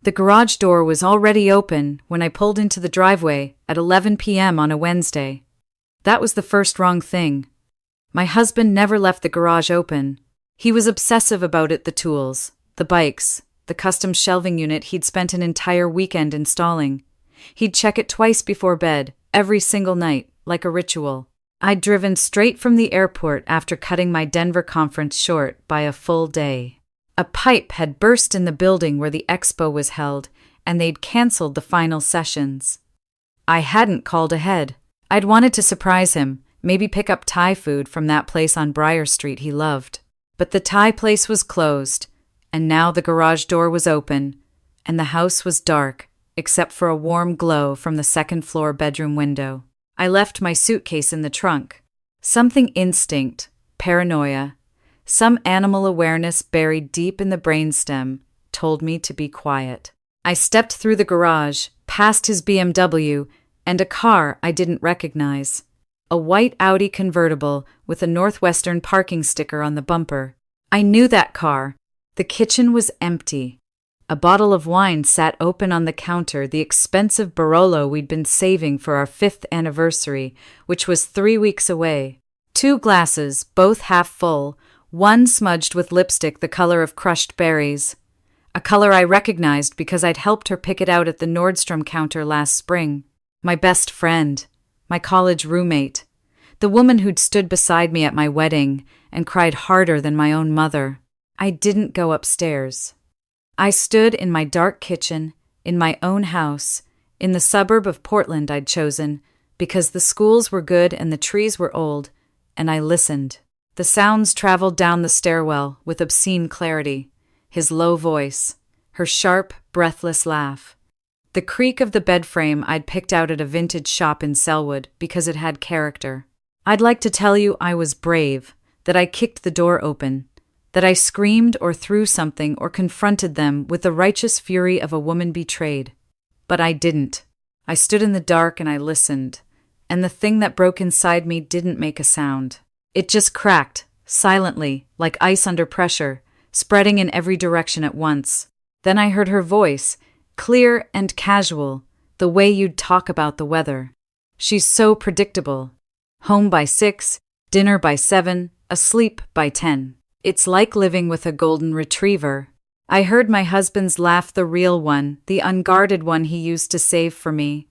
The garage door was already open when I pulled into the driveway at 11 p.m. on a Wednesday. That was the first wrong thing. My husband never left the garage open. He was obsessive about it, the tools, the bikes, the custom shelving unit he'd spent an entire weekend installing. He'd check it twice before bed, every single night, like a ritual. I'd driven straight from the airport after cutting my Denver conference short by a full day. A pipe had burst in the building where the expo was held, and they'd canceled the final sessions. I hadn't called ahead. I'd wanted to surprise him, maybe pick up Thai food from that place on Briar Street he loved. But the Thai place was closed, and now the garage door was open, and the house was dark, except for a warm glow from the second-floor bedroom window. I left my suitcase in the trunk. Something instinct, paranoia, some animal awareness buried deep in the brainstem told me to be quiet. I stepped through the garage, past his BMW, and a car I didn't recognize. A white Audi convertible with a Northwestern parking sticker on the bumper. I knew that car. The kitchen was empty. A bottle of wine sat open on the counter, the expensive Barolo we'd been saving for our 5th anniversary, which was 3 weeks away. 2 glasses, both half full, one smudged with lipstick the color of crushed berries. A color I recognized because I'd helped her pick it out at the Nordstrom counter last spring. My best friend, my college roommate, the woman who'd stood beside me at my wedding and cried harder than my own mother. I didn't go upstairs. I stood in my dark kitchen, in my own house, in the suburb of Portland I'd chosen, because the schools were good and the trees were old, and I listened. The sounds traveled down the stairwell with obscene clarity. His low voice, her sharp, breathless laugh. The creak of the bed frame I'd picked out at a vintage shop in Selwood because it had character. I'd like to tell you I was brave, that I kicked the door open, that I screamed or threw something or confronted them with the righteous fury of a woman betrayed. But I didn't. I stood in the dark and I listened, and the thing that broke inside me didn't make a sound. It just cracked, silently, like ice under pressure, spreading in every direction at once. Then I heard her voice, clear and casual, the way you'd talk about the weather. She's so predictable. Home by 6, dinner by 7, asleep by 10. It's like living with a golden retriever. I heard my husband's laugh, the real one, the unguarded one he used to save for me.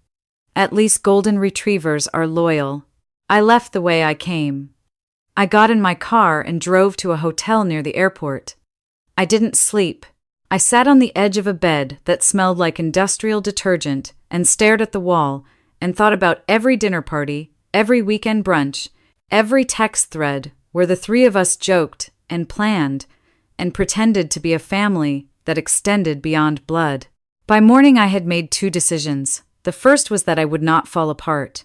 At least golden retrievers are loyal. I left the way I came. I got in my car and drove to a hotel near the airport. I didn't sleep. I sat on the edge of a bed that smelled like industrial detergent and stared at the wall and thought about every dinner party, every weekend brunch, every text thread where the 3 of us joked and planned and pretended to be a family that extended beyond blood. By morning I had made 2 decisions. The first was that I would not fall apart.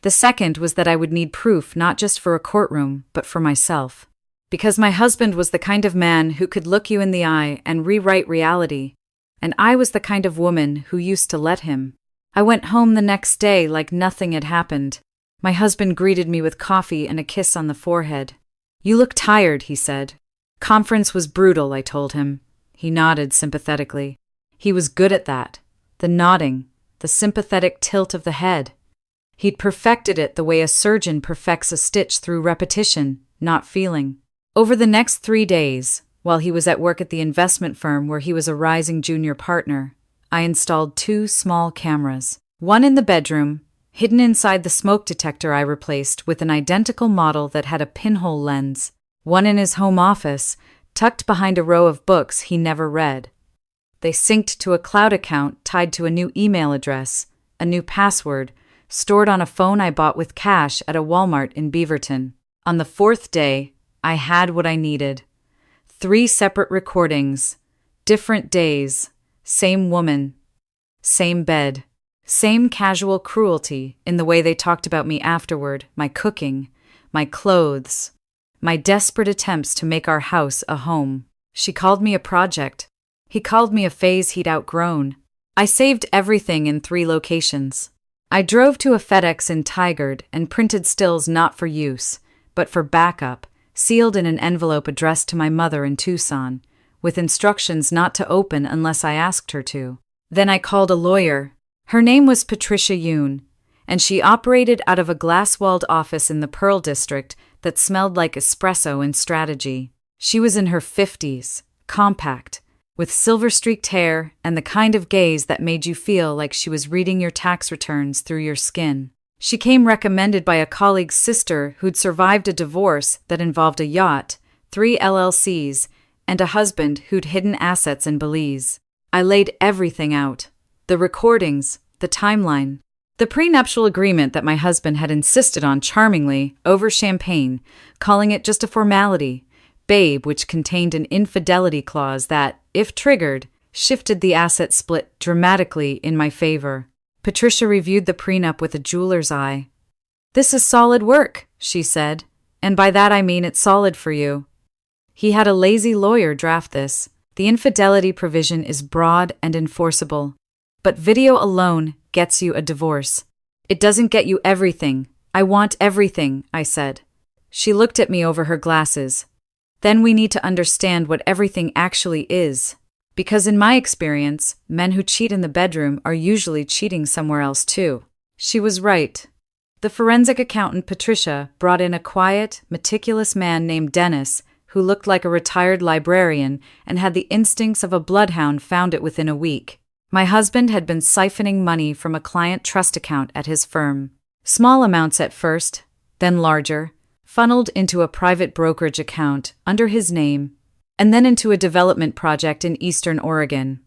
The second was that I would need proof not just for a courtroom, but for myself. Because my husband was the kind of man who could look you in the eye and rewrite reality, and I was the kind of woman who used to let him. I went home the next day like nothing had happened. My husband greeted me with coffee and a kiss on the forehead. "You look tired," he said. "Conference was brutal," I told him. He nodded sympathetically. He was good at that. The nodding, the sympathetic tilt of the head. He'd perfected it the way a surgeon perfects a stitch through repetition, not feeling. Over the next 3 days, while he was at work at the investment firm where he was a rising junior partner, I installed 2 small cameras. One in the bedroom, hidden inside the smoke detector I replaced with an identical model that had a pinhole lens. One in his home office, tucked behind a row of books he never read. They synced to a cloud account tied to a new email address, a new password, stored on a phone I bought with cash at a Walmart in Beaverton. On the 4th day, I had what I needed. 3 separate recordings, different days, same woman, same bed, same casual cruelty in the way they talked about me afterward, my cooking, my clothes, my desperate attempts to make our house a home. She called me a project. He called me a phase he'd outgrown. I saved everything in 3 locations. I drove to a FedEx in Tigard and printed stills not for use, but for backup, sealed in an envelope addressed to my mother in Tucson, with instructions not to open unless I asked her to. Then I called a lawyer. Her name was Patricia Yoon, and she operated out of a glass-walled office in the Pearl District that smelled like espresso and strategy. She was in her 50s, compact, with silver-streaked hair and the kind of gaze that made you feel like she was reading your tax returns through your skin. She came recommended by a colleague's sister who'd survived a divorce that involved a yacht, 3 LLCs, and a husband who'd hidden assets in Belize. I laid everything out. The recordings, the timeline, the prenuptial agreement that my husband had insisted on charmingly over champagne, calling it just a formality, Babe, which contained an infidelity clause that, if triggered, shifted the asset split dramatically in my favor. Patricia reviewed the prenup with a jeweler's eye. "This is solid work," she said, "and by that I mean it's solid for you." He had a lazy lawyer draft this. The infidelity provision is broad and enforceable, but video alone gets you a divorce. It doesn't get you everything. I want everything, I said. She looked at me over her glasses. Then we need to understand what everything actually is. Because in my experience, men who cheat in the bedroom are usually cheating somewhere else too. She was right. The forensic accountant Patricia brought in a quiet, meticulous man named Dennis, who looked like a retired librarian and had the instincts of a bloodhound. Found it within a week. My husband had been siphoning money from a client trust account at his firm. Small amounts at first, then larger, funneled into a private brokerage account under his name, and then into a development project in eastern Oregon.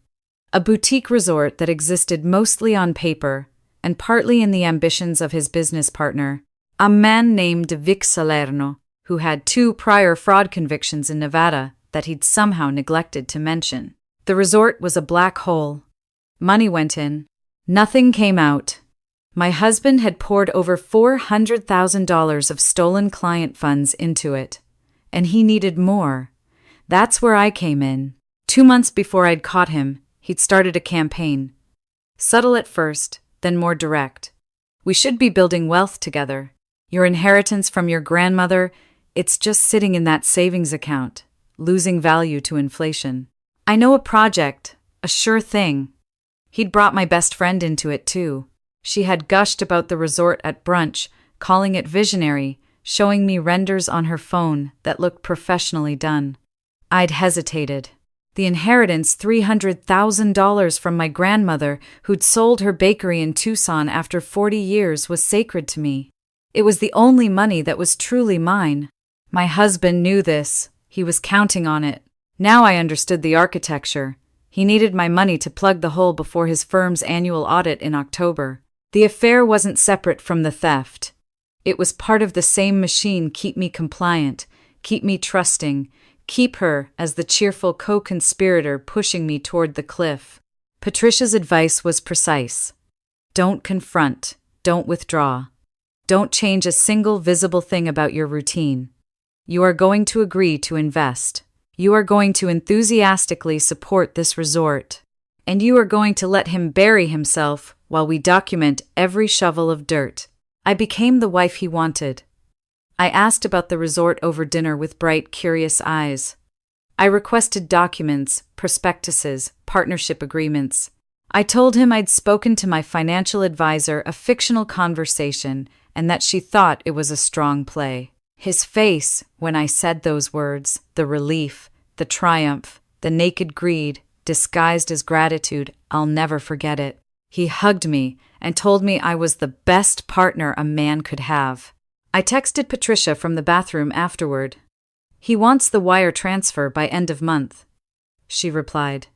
A boutique resort that existed mostly on paper and partly in the ambitions of his business partner, a man named Vic Salerno, who had 2 prior fraud convictions in Nevada that he'd somehow neglected to mention. The resort was a black hole. Money went in. Nothing came out. My husband had poured over $400,000 of stolen client funds into it, and he needed more. That's where I came in. 2 months before I'd caught him, he'd started a campaign. Subtle at first, then more direct. "We should be building wealth together. Your inheritance from your grandmother, it's just sitting in that savings account, losing value to inflation. I know a project, a sure thing." He'd brought my best friend into it too. She had gushed about the resort at brunch, calling it visionary, showing me renders on her phone that looked professionally done. I'd hesitated. The inheritance, $300,000 from my grandmother, who'd sold her bakery in Tucson after 40 years, was sacred to me. It was the only money that was truly mine. My husband knew this. He was counting on it. Now I understood the architecture. He needed my money to plug the hole before his firm's annual audit in October. The affair wasn't separate from the theft. It was part of the same machine. Keep me compliant, keep me trusting, keep her as the cheerful co-conspirator pushing me toward the cliff. Patricia's advice was precise. Don't confront, don't withdraw. Don't change a single visible thing about your routine. You are going to agree to invest. You are going to enthusiastically support this resort. And you are going to let him bury himself while we document every shovel of dirt. I became the wife he wanted. I asked about the resort over dinner with bright, curious eyes. I requested documents, prospectuses, partnership agreements. I told him I'd spoken to my financial advisor, a fictional conversation, and that she thought it was a strong play. His face, when I said those words, the relief, the triumph, the naked greed, disguised as gratitude, I'll never forget it. He hugged me and told me I was the best partner a man could have. I texted Patricia from the bathroom afterward. "He wants the wire transfer by end of month." She replied,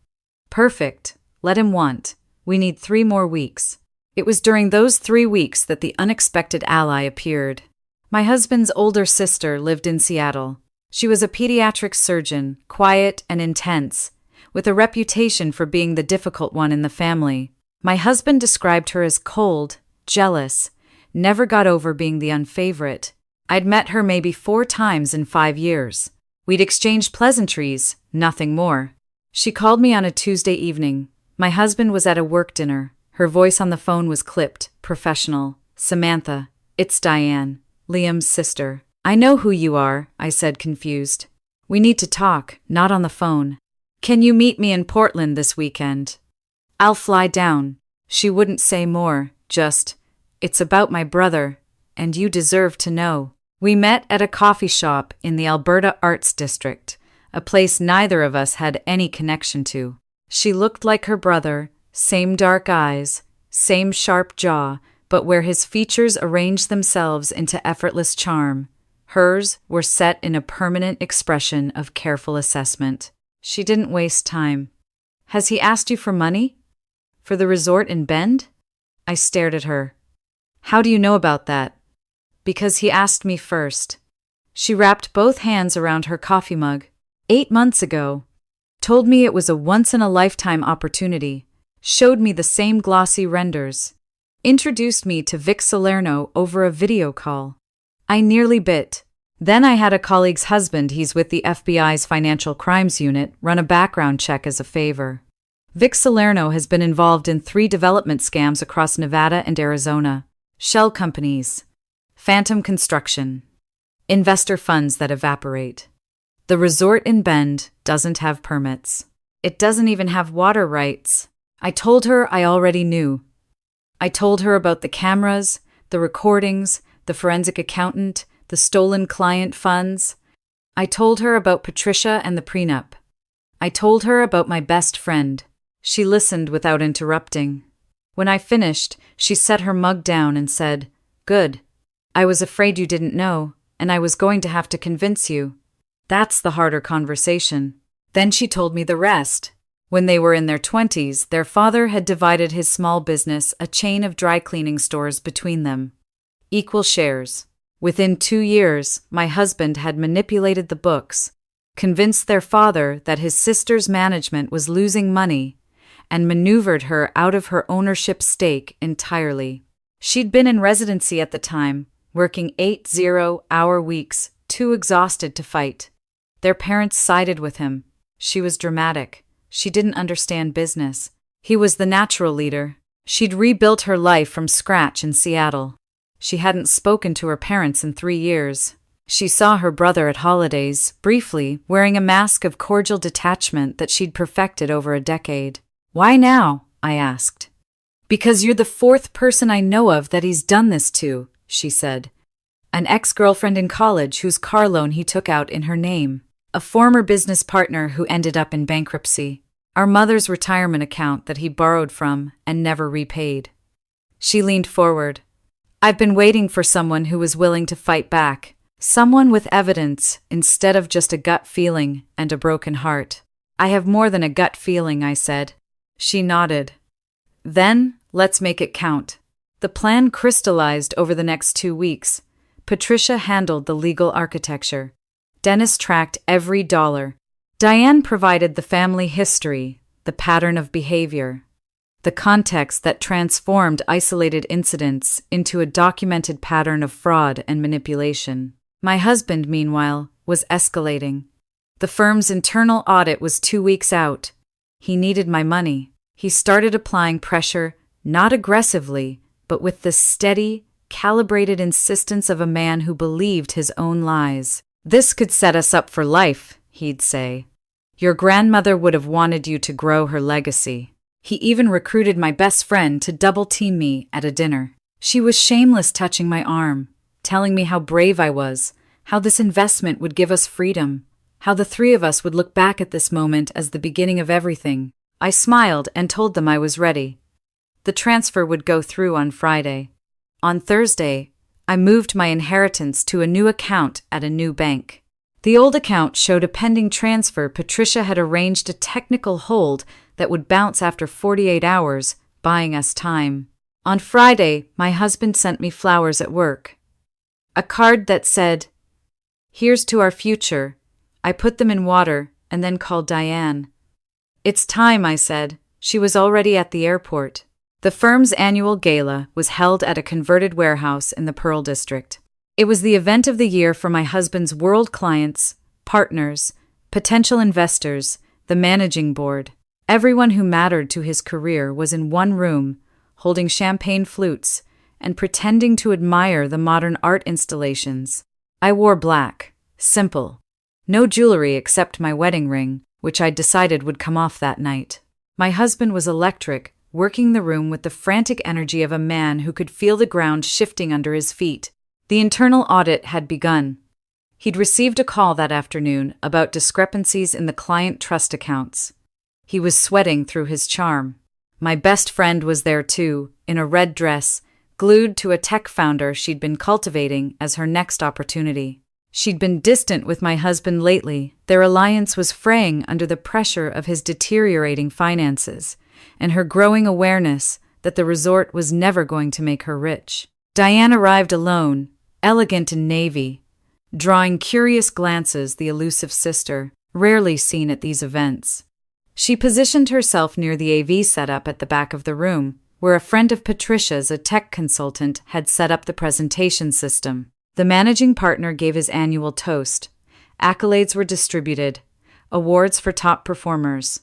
"Perfect. Let him want. We need 3 more weeks." It was during those 3 weeks that the unexpected ally appeared. My husband's older sister lived in Seattle. She was a pediatric surgeon, quiet and intense, with a reputation for being the difficult one in the family. My husband described her as cold, jealous, never got over being the unfavorite. I'd met her maybe 4 times in 5 years. We'd exchanged pleasantries, nothing more. She called me on a Tuesday evening. My husband was at a work dinner. Her voice on the phone was clipped, professional. "Samantha, it's Diane, Liam's sister." "I know who you are," I said, confused. "We need to talk, not on the phone." Can you meet me in Portland this weekend? I'll fly down. She wouldn't say more, just, it's about my brother, and you deserve to know. We met at a coffee shop in the Alberta Arts District, a place neither of us had any connection to. She looked like her brother, same dark eyes, same sharp jaw, but where his features arranged themselves into effortless charm, hers were set in a permanent expression of careful assessment. She didn't waste time. Has he asked you for money? For the resort in Bend? I stared at her. How do you know about that? Because he asked me first. She wrapped both hands around her coffee mug. 8 months ago. Told me it was a once-in-a-lifetime opportunity. Showed me the same glossy renders. Introduced me to Vic Salerno over a video call. I nearly bit. Then I had a colleague's husband, he's with the FBI's Financial Crimes Unit, run a background check as a favor. Vic Salerno has been involved in 3 development scams across Nevada and Arizona. Shell companies. Phantom construction. Investor funds that evaporate. The resort in Bend doesn't have permits. It doesn't even have water rights. I told her I already knew. I told her about the cameras, the recordings, the forensic accountant, the stolen client funds. I told her about Patricia and the prenup. I told her about my best friend. She listened without interrupting. When I finished, she set her mug down and said, "Good. I was afraid you didn't know, and I was going to have to convince you." That's the harder conversation. Then she told me the rest. When they were in their 20s, their father had divided his small business, a chain of dry cleaning stores, between them. Equal shares. Within 2 years, my husband had manipulated the books, convinced their father that his sister's management was losing money, and maneuvered her out of her ownership stake entirely. She'd been in residency at the time, working 8 zero-hour weeks, too exhausted to fight. Their parents sided with him. She was dramatic. She didn't understand business. He was the natural leader. She'd rebuilt her life from scratch in Seattle. She hadn't spoken to her parents in 3 years. She saw her brother at holidays, briefly, wearing a mask of cordial detachment that she'd perfected over a decade. "Why now?" I asked. "Because you're the 4th person I know of that he's done this to," she said. An ex-girlfriend in college whose car loan he took out in her name. A former business partner who ended up in bankruptcy. Our mother's retirement account that he borrowed from and never repaid. She leaned forward. "I've been waiting for someone who was willing to fight back. Someone with evidence instead of just a gut feeling and a broken heart." "I have more than a gut feeling," I said. She nodded. "Then, let's make it count." The plan crystallized over the next 2 weeks. Patricia handled the legal architecture. Dennis tracked every dollar. Diane provided the family history, the pattern of behavior, the context that transformed isolated incidents into a documented pattern of fraud and manipulation. My husband, meanwhile, was escalating. The firm's internal audit was 2 weeks out. He needed my money. He started applying pressure, not aggressively, but with the steady, calibrated insistence of a man who believed his own lies. "This could set us up for life," he'd say. "Your grandmother would have wanted you to grow her legacy." He even recruited my best friend to double-team me at a dinner. She was shameless, touching my arm, telling me how brave I was, how this investment would give us freedom, how the 3 of us would look back at this moment as the beginning of everything. I smiled and told them I was ready. The transfer would go through on Friday. On Thursday, I moved my inheritance to a new account at a new bank. The old account showed a pending transfer. Patricia had arranged a technical hold that would bounce after 48 hours, buying us time. On Friday, my husband sent me flowers at work. A card that said, "Here's to our future." I put them in water and then called Diane. "It's time," I said. She was already at the airport. The firm's annual gala was held at a converted warehouse in the Pearl District. It was the event of the year for my husband's world clients, partners, potential investors, the managing board. Everyone who mattered to his career was in one room, holding champagne flutes and pretending to admire the modern art installations. I wore black, simple. No jewelry except my wedding ring, which I'd decided would come off that night. My husband was electric, working the room with the frantic energy of a man who could feel the ground shifting under his feet. The internal audit had begun. He'd received a call that afternoon about discrepancies in the client trust accounts. He was sweating through his charm. My best friend was there too, in a red dress, glued to a tech founder she'd been cultivating as her next opportunity. She'd been distant with my husband lately. Their alliance was fraying under the pressure of his deteriorating finances, and her growing awareness that the resort was never going to make her rich. Diane arrived alone, elegant in navy, drawing curious glances, the elusive sister, rarely seen at these events. She positioned herself near the AV setup at the back of the room, where a friend of Patricia's, a tech consultant, had set up the presentation system. The managing partner gave his annual toast. Accolades were distributed, awards for top performers.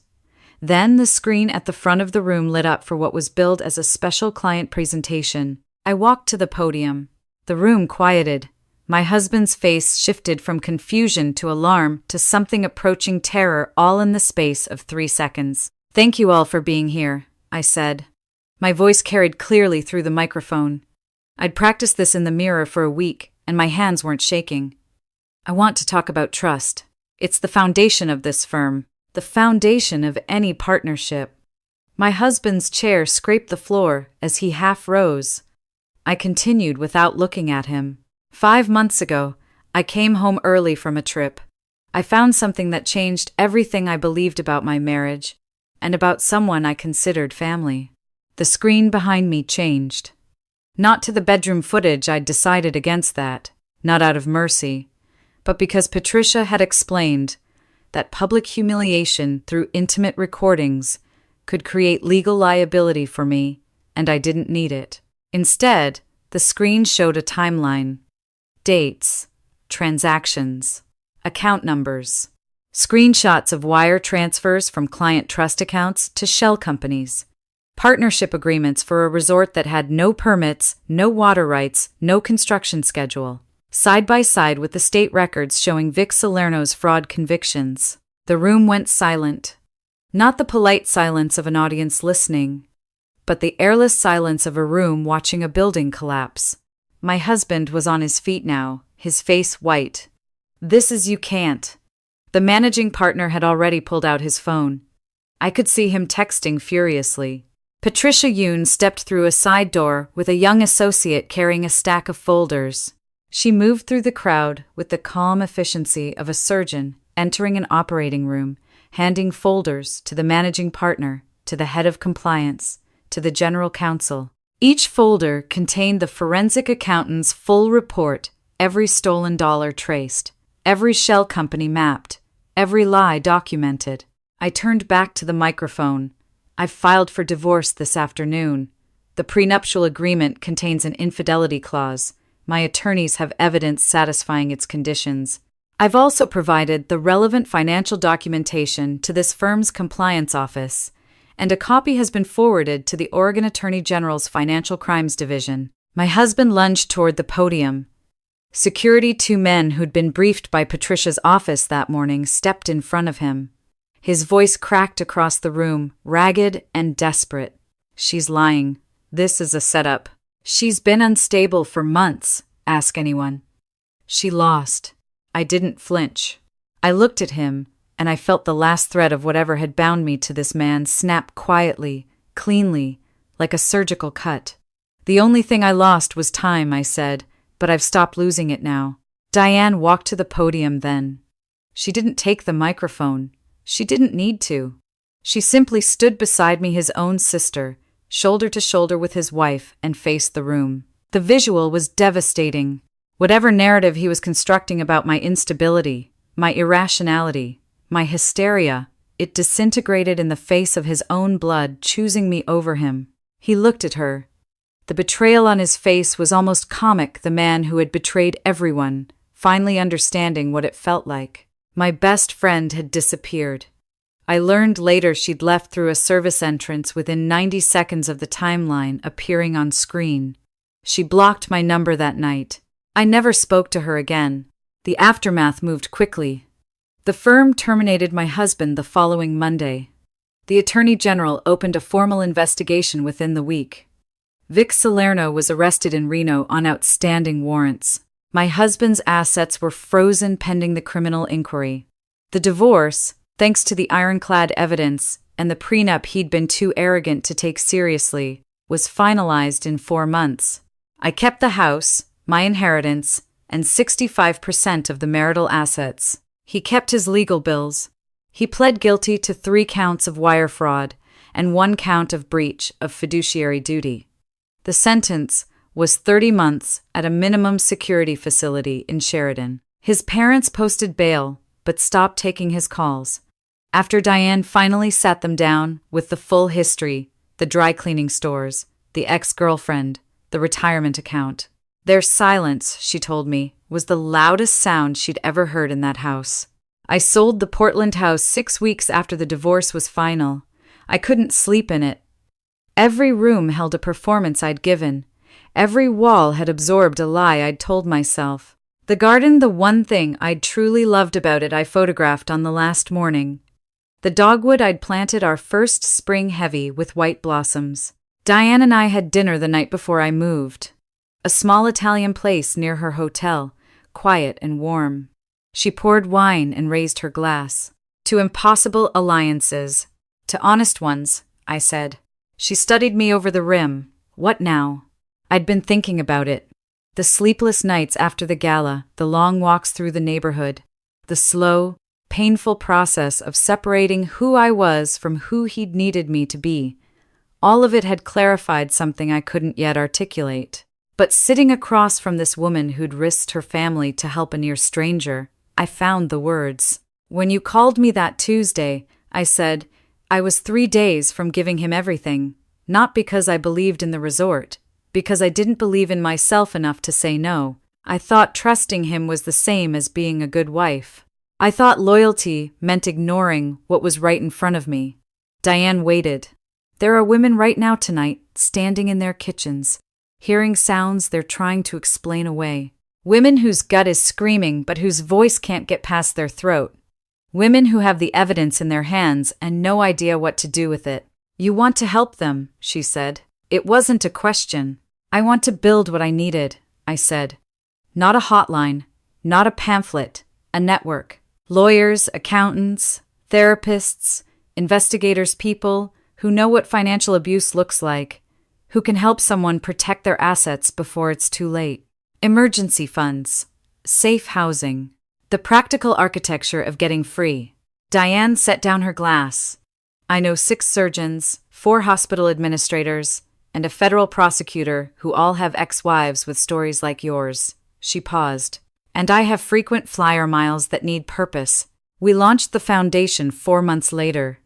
Then the screen at the front of the room lit up for what was billed as a special client presentation. I walked to the podium. The room quieted. My husband's face shifted from confusion to alarm to something approaching terror, all in the space of 3 seconds. "Thank you all for being here," I said. My voice carried clearly through the microphone. I'd practiced this in the mirror for a week, and my hands weren't shaking. "I want to talk about trust. It's the foundation of this firm, the foundation of any partnership." My husband's chair scraped the floor as he half rose. I continued without looking at him. 5 months ago, I came home early from a trip. I found something that changed everything I believed about my marriage, and about someone I considered family. The screen behind me changed. Not to the bedroom footage. I'd decided against that, not out of mercy, but because Patricia had explained that public humiliation through intimate recordings could create legal liability for me, and I didn't need it. Instead, the screen showed a timeline. Dates, transactions, account numbers, screenshots of wire transfers from client trust accounts to shell companies, partnership agreements for a resort that had no permits, no water rights, no construction schedule, side by side with the state records showing Vic Salerno's fraud convictions. The room went silent. Not the polite silence of an audience listening, but the airless silence of a room watching a building collapse. My husband was on his feet now, his face white. "This is you can't." The managing partner had already pulled out his phone. I could see him texting furiously. Patricia Yoon stepped through a side door with a young associate carrying a stack of folders. She moved through the crowd with the calm efficiency of a surgeon entering an operating room, handing folders to the managing partner, to the head of compliance, to the general counsel. Each folder contained the forensic accountant's full report, every stolen dollar traced, every shell company mapped, every lie documented. I turned back to the microphone. "I've filed for divorce this afternoon. The prenuptial agreement contains an infidelity clause. My attorneys have evidence satisfying its conditions. I've also provided the relevant financial documentation to this firm's compliance office, and a copy has been forwarded to the Oregon Attorney General's Financial Crimes Division." My husband lunged toward the podium. Security, 2 men who'd been briefed by Patricia's office that morning, stepped in front of him. His voice cracked across the room, ragged and desperate. "She's lying. This is a setup. She's been unstable for months. Ask anyone." "She lost." I didn't flinch. I looked at him, and I felt the last thread of whatever had bound me to this man snap quietly, cleanly, like a surgical cut. "The only thing I lost was time," I said, "but I've stopped losing it now." Diane walked to the podium then. She didn't take the microphone. She didn't need to. She simply stood beside me, his own sister, shoulder to shoulder with his wife, and faced the room. The visual was devastating. Whatever narrative he was constructing about my instability, my irrationality, my hysteria, it disintegrated in the face of his own blood choosing me over him. He looked at her. The betrayal on his face was almost comic, the man who had betrayed everyone, finally understanding what it felt like. My best friend had disappeared. I learned later she'd left through a service entrance within 90 seconds of the timeline appearing on screen. She blocked my number that night. I never spoke to her again. The aftermath moved quickly. The firm terminated my husband the following Monday. The Attorney General opened a formal investigation within the week. Vic Salerno was arrested in Reno on outstanding warrants. My husband's assets were frozen pending the criminal inquiry. The divorce, thanks to the ironclad evidence and the prenup he'd been too arrogant to take seriously, was finalized in 4 months. I kept the house, my inheritance, and 65% of the marital assets. He kept his legal bills. He pled guilty to 3 counts of wire fraud and 1 count of breach of fiduciary duty. The sentence was 30 months at a minimum security facility in Sheridan. His parents posted bail, but stopped taking his calls. After Diane finally sat them down with the full history, the dry cleaning stores, the ex-girlfriend, the retirement account. Their silence, she told me, was the loudest sound she'd ever heard in that house. I sold the Portland house 6 weeks after the divorce was final. I couldn't sleep in it. Every room held a performance I'd given. Every wall had absorbed a lie I'd told myself. The garden, the one thing I'd truly loved about it, I photographed on the last morning. The dogwood I'd planted our first spring heavy with white blossoms. Diane and I had dinner the night before I moved. A small Italian place near her hotel, quiet and warm. She poured wine and raised her glass. To impossible alliances. To honest ones, I said. She studied me over the rim. What now? I'd been thinking about it. The sleepless nights after the gala, the long walks through the neighborhood, the slow, painful process of separating who I was from who he'd needed me to be. All of it had clarified something I couldn't yet articulate. But sitting across from this woman who'd risked her family to help a near stranger, I found the words. When you called me that Tuesday, I said, I was 3 days from giving him everything, not because I believed in the resort, because I didn't believe in myself enough to say no. I thought trusting him was the same as being a good wife. I thought loyalty meant ignoring what was right in front of me. Diane waited. There are women right now tonight, standing in their kitchens, hearing sounds they're trying to explain away. Women whose gut is screaming but whose voice can't get past their throat. Women who have the evidence in their hands and no idea what to do with it. You want to help them, she said. It wasn't a question. I want to build what I needed, I said. Not a hotline, not a pamphlet, a network. Lawyers, accountants, therapists, investigators, people who know what financial abuse looks like, who can help someone protect their assets before it's too late. Emergency funds, safe housing, the practical architecture of getting free. Diane set down her glass. I know 6 surgeons, 4 hospital administrators, and a federal prosecutor who all have ex-wives with stories like yours. She paused. And I have frequent flyer miles that need purpose. We launched the foundation 4 months later.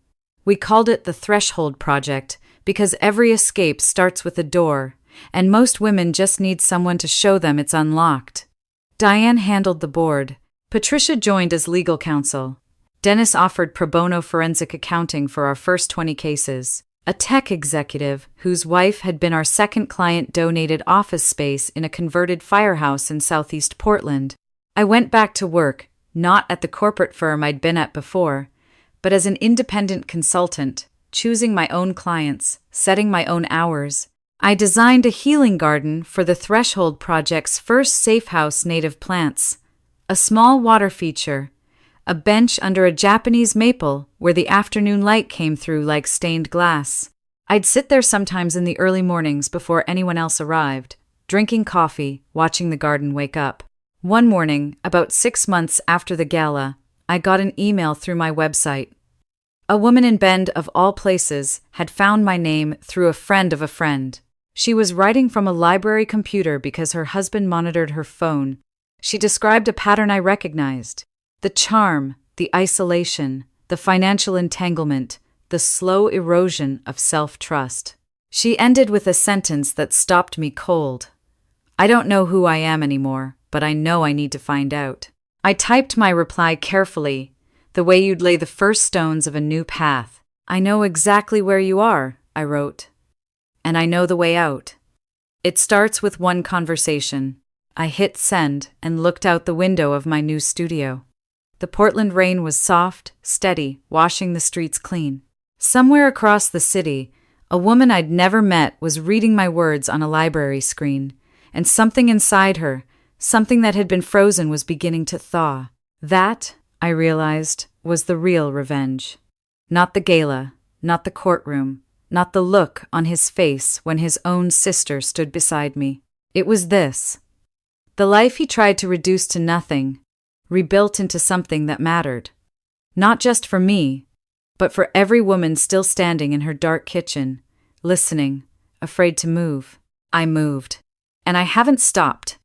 We called it the Threshold Project because every escape starts with a door, and most women just need someone to show them it's unlocked. Diane handled the board. Patricia joined as legal counsel. Dennis offered pro bono forensic accounting for our first 20 cases. A tech executive, whose wife had been our second client, donated office space in a converted firehouse in southeast Portland. I went back to work, not at the corporate firm I'd been at before, but as an independent consultant, choosing my own clients, setting my own hours. I designed a healing garden for the Threshold Project's first safe house native plants. A small water feature, a bench under a Japanese maple where the afternoon light came through like stained glass. I'd sit there sometimes in the early mornings before anyone else arrived, drinking coffee, watching the garden wake up. One morning, about 6 months after the gala, I got an email through my website. A woman in Bend, of all places, had found my name through a friend of a friend. She was writing from a library computer because her husband monitored her phone. She described a pattern I recognized. The charm, the isolation, the financial entanglement, the slow erosion of self-trust. She ended with a sentence that stopped me cold. I don't know who I am anymore, but I know I need to find out. I typed my reply carefully, the way you'd lay the first stones of a new path. I know exactly where you are, I wrote. And I know the way out. It starts with one conversation. I hit send and looked out the window of my new studio. The Portland rain was soft, steady, washing the streets clean. Somewhere across the city, a woman I'd never met was reading my words on a library screen, and something inside her, something that had been frozen, was beginning to thaw. That, I realized, was the real revenge. Not the gala, not the courtroom, not the look on his face when his own sister stood beside me. It was this. The life he tried to reduce to nothing, rebuilt into something that mattered. Not just for me, but for every woman still standing in her dark kitchen, listening, afraid to move. I moved. And I haven't stopped.